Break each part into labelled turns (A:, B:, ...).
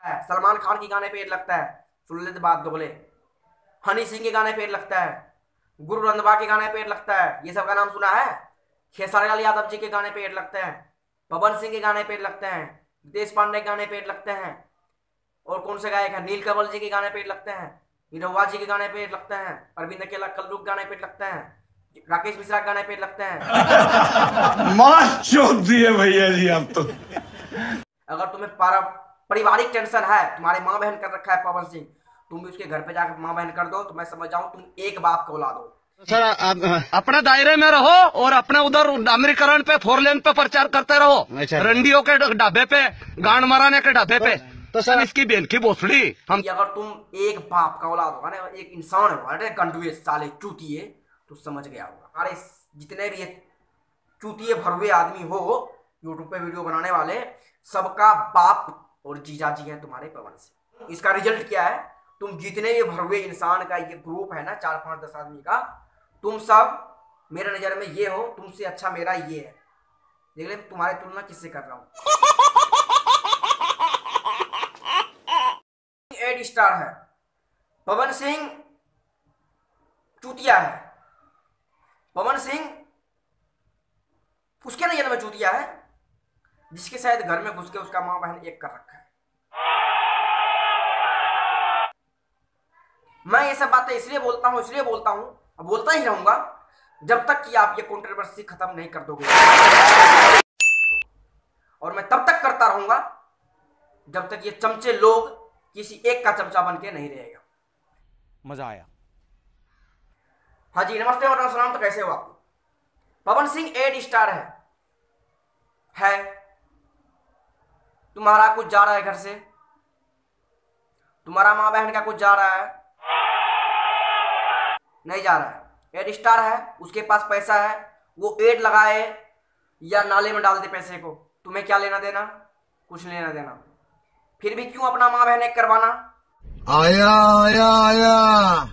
A: है, सलमान खान के गाने पे एड लगता है, सुन लेते बात दोगले। हनी सिंह के गाने पे एड लगता है, गुरु रंधावा के गाने पे एड लगता है, ये सब का नाम सुना है। खेसारी लाल यादव जी के गाने पे एड लगते हैं, पवन सिंह के गाने पे एड लगते हैं, देश पांडे के गाने पे एड लगते हैं, और कौन से गायक है, नील कंवल जी के गाने पे एड लगते हैं, निरहुआ जी के गाने पे एड लगते हैं, अरविंद अकेला कल्लू के गाने पे एड लगते हैं, राकेश मिश्रा के गाने पे एड लगते हैं।
B: मार चोद दिए भैया जी आप तो।
A: अगर तुम्हें पारिवारिक टेंशन है, तुम्हारे माँ बहन कर रखा है पवन सिंह, तुम भी उसके घर पे जाकर माँ बहन कर दो, तो मैं समझ जाऊं तुम एक बाप को औलाद हो।
C: सर आप अपने दायरे में रहो और अपने उधर अमरीकरण पे 4 लेन पे प्रचार करते रहो। अच्छा। रंडियों के ढाबे पे, गांड मराने के ढाबे पे तो सर इसकी बेन की भोसड़ी हम।
A: अगर तुम एक बाप का औलाद होगा ना, एक इंसान होगा, अरे गंडुए साले चूतिए, तो समझ गया होगा। अरे जितने भी ये चूतिए भरवे आदमी हो यूट्यूब पे वीडियो बनाने वाले, सबका बाप और जीजा जी हैं तुम्हारे पवन सिंह। इसका रिजल्ट क्या है, तुम जितने ये भरवे इंसान का ये ग्रुप है ना, 4 5 10 आदमी का, तुम सब मेरे नजर में ये हो, तुमसे अच्छा मेरा ये है। देख ले तुम्हारी तुलना किससे कर रहा हूं। एड स्टार है, पवन सिंह चूतिया है, पवन सिंह उसके नजर में चूतिया है जिसके शायद घर में घुस के उसका मां बहन एक कर रखा है। मैं ये सब बातें इसलिए बोलता हूं, अब बोलता ही रहूंगा जब तक कि आप ये कंट्रोवर्सी खत्म नहीं कर दोगे, और मैं तब तक करता रहूंगा जब तक ये चमचे लोग किसी एक का चमचा बन के नहीं रहेगा।
C: मजा आया।
A: हाँ जी, नमस्ते और सलाम। तो कैसे हो आप? पवन सिंह एड स्टार है, तुम्हारा कुछ जा रहा है घर से, तुम्हारा माँ बहन का कुछ जा रहा है, नहीं जा रहा है। एड स्टार है, उसके पास पैसा है, वो एड लगाए या नाले में डाल दे पैसे को, तुम्हें क्या लेना देना? कुछ लेना देना। फिर भी क्यों अपना माँ बहन एक करवाना?
D: आया आया आया,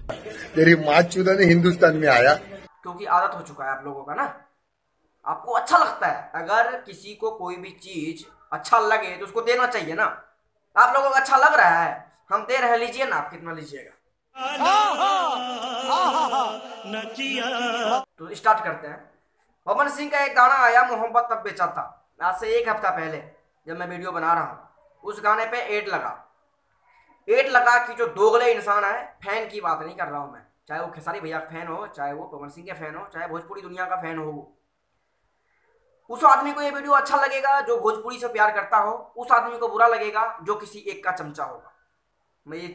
D: तेरी माँ चुदा ने हिंदुस्तान में आया।
A: क्योंकि आदत हो चुका है आप लोगों का ना, आपको अच्छा लगता है। अगर किसी को कोई भी चीज अच्छा लगे तो उसको देना चाहिए ना। आप लोगों को अच्छा लग रहा है, हम दे रहे, लीजिए ना। आप कितना लीजिएगा? तो स्टार्ट करते हैं। पवन सिंह का एक गाना आया, मोहब्बत तब बेचा था, आज से 1 हफ्ता पहले जब मैं वीडियो बना रहा हूं। उस गाने पे एड लगा कि जो दोगले इंसान है, फैन की बात नहीं कर रहा हूं मैं, चाहे वो खेसारी भैया का फैन हो, चाहे वो पवन सिंह के फैन हो, चाहे भोजपुरी दुनिया का फैन हो, उस आदमी को ये वीडियो अच्छा लगेगा जो भोजपुरी से प्यार करता हो, उस आदमी को बुरा लगेगा जो किसी एक का चमचा होगा। मैं ये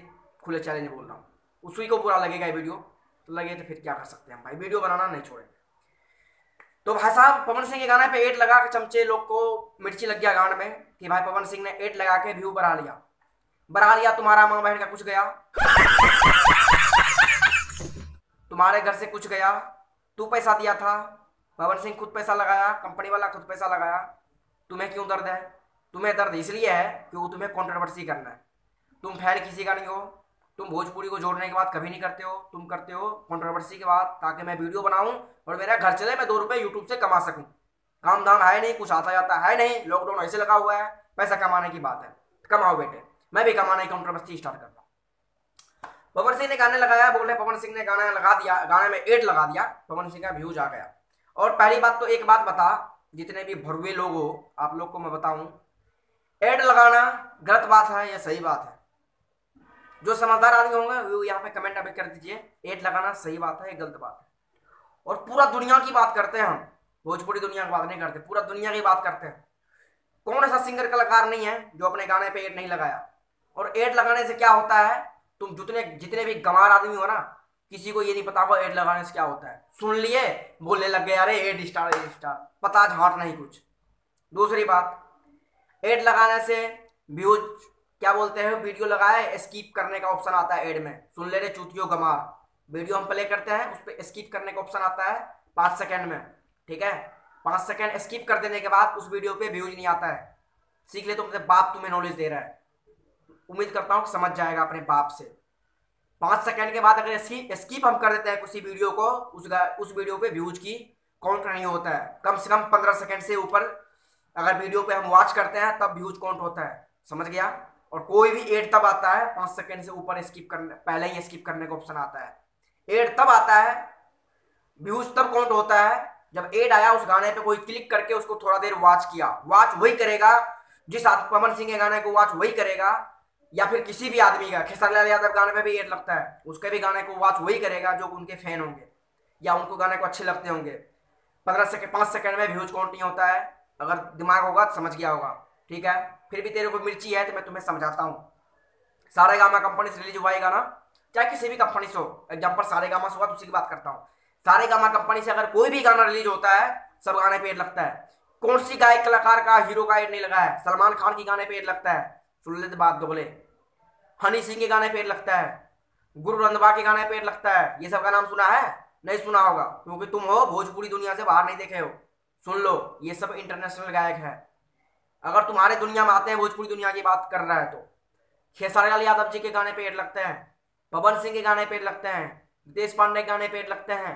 A: खुले चैलेंज बोल रहा हूँ, उसी को बुरा लगेगा ये वीडियो, तो लगे तो फिर क्या कर सकते हैं भाई, वीडियो बनाना नहीं छोड़ेंगे। तो भाई साहब, पवन सिंह के गाने पे एड लगा के चमचे लोग को मिर्ची लग गया गान में कि भाई पवन सिंह ने एड लगा के व्यू बढ़ा लिया। तुम्हारा माँ बहन का कुछ गया, तुम्हारे घर से कुछ गया, तू पैसा दिया था, पवन सिंह खुद पैसा लगाया, कंपनी वाला खुद पैसा लगाया, तुम्हें क्यों दर्द है? तुम्हें दर्द इसलिए है क्योंकि तुम्हें कंट्रोवर्सी करना है। तुम फैन किसी का नहीं हो, तुम भोजपुरी को जोड़ने की बात कभी नहीं करते हो, तुम करते हो कंट्रोवर्सी की बात ताकि मैं वीडियो बनाऊं और मेरा घर चले, मैं 2 रुपए यूट्यूब से कमा सकूं। काम धाम है नहीं, कुछ आता जाता है नहीं, लॉकडाउन ऐसे लगा हुआ है, पैसा कमाने की बात है, कमाओ बेटे। मैं भी कमाने की कंट्रोवर्सी स्टार्ट करता हूँ। पवन सिंह ने गाने लगाया, बोले पवन सिंह ने गाना लगा दिया, गाने में एड लगा दिया, पवन सिंह का व्यूज आ गया। और पहली बात तो एक बात बता, जितने भी भरवे लोग हो, आप लोग को मैं बताऊं, एड लगाना गलत बात है या सही बात है? जो समझदार आदमी होंगे वो यहाँ पे कमेंट अभी कर दीजिए, एड लगाना सही बात है या गलत बात है? और पूरा दुनिया की बात करते हैं हम, भोजपुरी दुनिया की बात नहीं करते, पूरा दुनिया की बात करते हैं। कौन ऐसा सिंगर कलाकार नहीं है जो अपने गाने पे एड नहीं लगाया? और एड लगाने से क्या होता है, तुम जितने भी गंवार आदमी हो ना, किसी को ये नहीं पता होगा एड लगाने से क्या होता है। सुन लिए, बोलने लग गए अरे एड स्टार, पता झाट नहीं कुछ। दूसरी बात, एड लगाने से व्यूज, क्या बोलते हैं, वीडियो लगाए स्किप करने का ऑप्शन आता है एड में, सुन ले रे चूतियो गमार, वीडियो हम प्ले करते हैं, उस पर स्किप करने का ऑप्शन आता है 5 सेकंड में, ठीक है। 5 सेकंड स्किप कर देने के बाद उस वीडियो पे व्यूज नहीं आता है। सीख ले, तुमसे बाप तुम्हें नॉलेज दे रहा है, उम्मीद करता हूँ समझ जाएगा अपने बाप से। 5 सेकंड के बाद अगर स्किप हम कर देते हैं किसी वीडियो को, उस वीडियो पे व्यूज की काउंट नहीं होता है। कम से कम 15 सेकंड से ऊपर अगर वीडियो पे हम वॉच करते हैं तब व्यूज काउंट होता है, समझ गया? और कोई भी एड तब आता है 5 सेकंड से ऊपर स्किप करने, पहले ही स्किप करने का ऑप्शन आता है। एड तब आता है, व्यूज तब काउंट होता है जब एड आया, उस गाने पे कोई क्लिक करके उसको थोड़ा देर वॉच किया। वॉच वही करेगा जिस पवन सिंह के गाने को वॉच वही करेगा, या फिर किसी भी आदमी का, खेसारी लाल यादव गाने पे भी एड लगता है, उसके भी गाने को वॉच वही करेगा जो उनके फैन होंगे या उनको गाने को अच्छे लगते होंगे। 5 सेकंड में व्यूज काउंट नहीं होता है। अगर दिमाग होगा तो समझ गया होगा, ठीक है। फिर भी तेरे को मिर्ची है तो मैं तुम्हें समझाता हूँ। सारेगामा कंपनी से रिलीज हुआ है गाना, चाहे किसी भी कंपनी से हो, एग्जाम्पल सारेगामा से हुआ तो उसी की बात करता हूँ। सारेगामा कंपनी से अगर कोई भी गाना रिलीज होता है, सब गाने पे एड लगता है। कौन सी गायक कलाकार का, हीरो का एड नहीं लगा है? सलमान खान की गाने पे एड लगता है, सुन लेते बात दोगले। हनी सिंह के गाने पे एड लगता है, गुरु रंधवा के गाने पे एड लगता है। ये सब का नाम सुना है? नहीं सुना होगा, क्योंकि तुम हो भोजपुरी दुनिया से बाहर नहीं देखे हो। सुन लो, ये सब इंटरनेशनल गायक है। अगर तुम्हारे दुनिया में आते हैं, भोजपुरी दुनिया की बात कर रहा है, तो खेसारी लाल यादव जी के गाने पे एड लगते हैं, पवन सिंह के गाने पे एड लगते हैं, देश पांडे के गाने पे एड लगते हैं,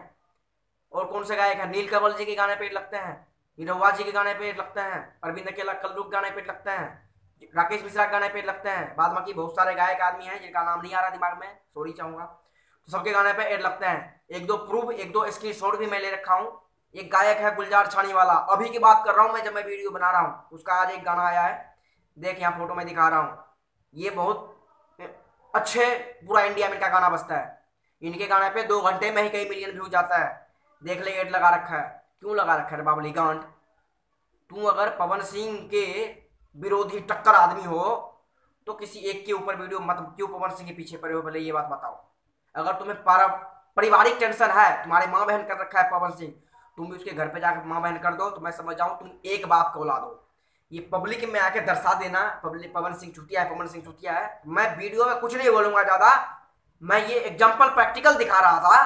A: और कौन से गायक है, नील कंवल जी के गाने पे एड लगते हैं, निरहुआ जी के गाने पे एड लगते हैं, अरविंद अकेला कल्लू के गाने पे एड लगते हैं, राकेश मिश्रा के गाने पे एड लगते हैं। बाद बाकी बहुत सारे गायक आदमी हैं जिनका नाम नहीं आ रहा दिमाग में, सॉरी चाहूंगा, तो सबके गाने पे एड लगते हैं। एक दो प्रूफ, एक दो स्क्रीनशॉट भी मैं ले रखा हूँ। एक गायक है गुलजार छानी वाला, अभी की बात कर रहा हूँ मैं, जब मैं वीडियो बना रहा हूँ, उसका आज एक गाना आया है, देख यहाँ फोटो में दिखा रहा हूँ। ये बहुत अच्छे, पूरा इंडिया में इनका गाना बजता है। इनके गाने पे 2 घंटे में ही कई मिलियन व्यू जाता है। देख ले, एड लगा रखा है। क्यों लगा रखा है बाबली गांड? तू अगर पवन सिंह के विरोधी टक्कर आदमी हो तो किसी एक के ऊपर वीडियो मत, क्यों पवन सिंह के पीछे पड़े हो, पहले ये बात बताओ। अगर तुम्हें पारिवारिक टेंशन है, तुम्हारे माँ बहन कर रखा है पवन सिंह, तुम भी उसके घर पे जाकर माँ बहन कर दो, तो मैं समझ जाऊं तुम एक बाप को औलाद हो। ये पब्लिक में आके दर्शा देना पवन सिंह चुतिया है, पवन सिंह चुतिया है। मैं वीडियो में कुछ नहीं बोलूंगा ज्यादा, मैं ये एग्जाम्पल प्रैक्टिकल दिखा रहा था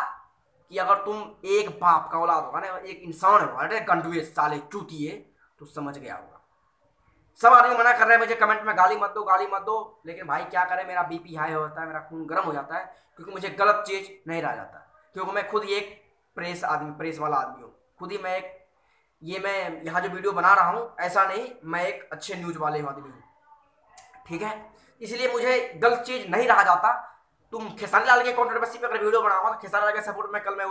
A: कि अगर तुम एक बाप का औलाद होगा ना, एक इंसान होगा, अरे गंडुए साले चूतिए, तो समझ गया होगा। सब आदमी मना कर रहे हैं मुझे कमेंट में, गाली मत दो, गाली मत दो, लेकिन भाई क्या करें, मेरा बीपी हाई होता है, मेरा खून गर्म हो जाता है, क्योंकि मुझे गलत चीज नहीं रह जाता, क्योंकि मैं खुद एक प्रेस वाला आदमी हूँ। खुद ही मैं मैं यहाँ जो वीडियो बना रहा हूँ, ऐसा नहीं, मैं एक अच्छे न्यूज वाले आदमी हूँ, ठीक है। इसलिए मुझे गलत चीज नहीं रहा जाता। तुम खेसारी लाल के कंट्रोवर्सी पे अगर वीडियो बनाओगे तो खेसारी लाल के सपोर्ट में कल मैं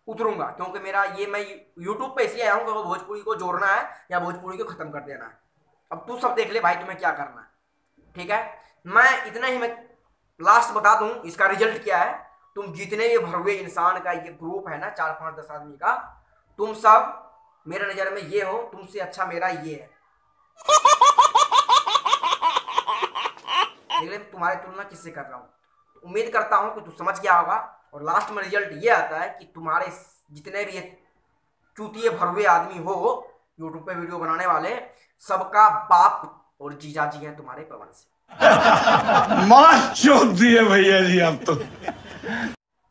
A: उतरूंगा, क्योंकि मेरा ये, मैं यूट्यूब पे इसलिए आया हूँ क्योंकि भोजपुरी को जोड़ना है या भोजपुरी को खत्म कर देना है। अब तू सब देख ले भाई, तुम्हें क्या करना है, ठीक है। मैं इतना ही, मैं लास्ट बता दूं इसका रिजल्ट क्या है। तुम जितने ये भरवे इंसान का ये ग्रुप है ना, 4, 5, 10 आदमी का, तुम सब मेरे नजर में ये हो, तुमसे अच्छा मेरा ये है। देख ले तुम्हारी तुलना किससे कर रहा हूँ। उम्मीद करता हूं कि तू समझ गया होगा, और लास्ट में रिजल्ट ये आता है कि तुम्हारे जितने भी ये चूतिए भरवे आदमी हो यूट्यूब पे वीडियो बनाने वाले, सबका बाप और जीजा जी हैं तुम्हारे पवन से।
B: मार चोद दिए भैया जी आप तो।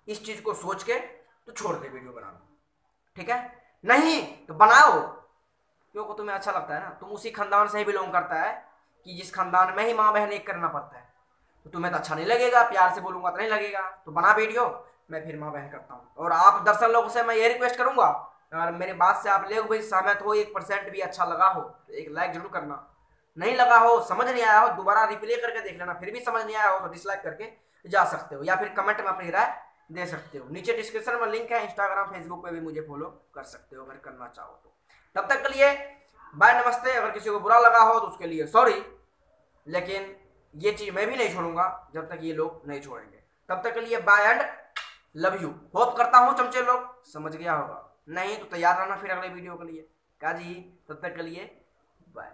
A: इस चीज को सोच के तो छोड़ दे वीडियो बनाना, ठीक है। नहीं तो बनाओ, क्योंकि तुम्हें अच्छा लगता है ना। तुम उसी खानदान से ही बिलोंग करता है कि जिस खानदान में ही माँ बहन एक करना पड़ता है, तो तुम्हें तो अच्छा नहीं लगेगा, प्यार से बोलूंगा तो नहीं लगेगा, तो बना वीडियो, मैं फिर माँ बहन करता हूँ। और आप दर्शक लोगों से मैं ये रिक्वेस्ट करूंगा, अगर मेरे बात से आप लोग भी सहमत हो, 1% भी अच्छा लगा हो तो एक लाइक जरूर करना। नहीं लगा हो, समझ नहीं आया हो, दोबारा रिप्ले करके देख लेना, फिर भी समझ नहीं आया हो तो डिसलाइक करके जा सकते हो, या फिर कमेंट में अपनी राय दे सकते हो। नीचे डिस्क्रिप्शन में लिंक है, इंस्टाग्राम फेसबुक पे भी मुझे फॉलो कर सकते हो अगर करना चाहो तो। तब तक के लिए बाय, नमस्ते। अगर किसी को बुरा लगा हो तो उसके लिए सॉरी, लेकिन ये चीज मैं भी नहीं छोड़ूंगा जब तक ये लोग नहीं छोड़ेंगे। तब तक के लिए bye and love you. Hope करता हूँ चमचे लोग समझ गया होगा, नहीं तो तैयार रहना फिर अगले वीडियो के लिए। काजी, तब तक के लिए बाय।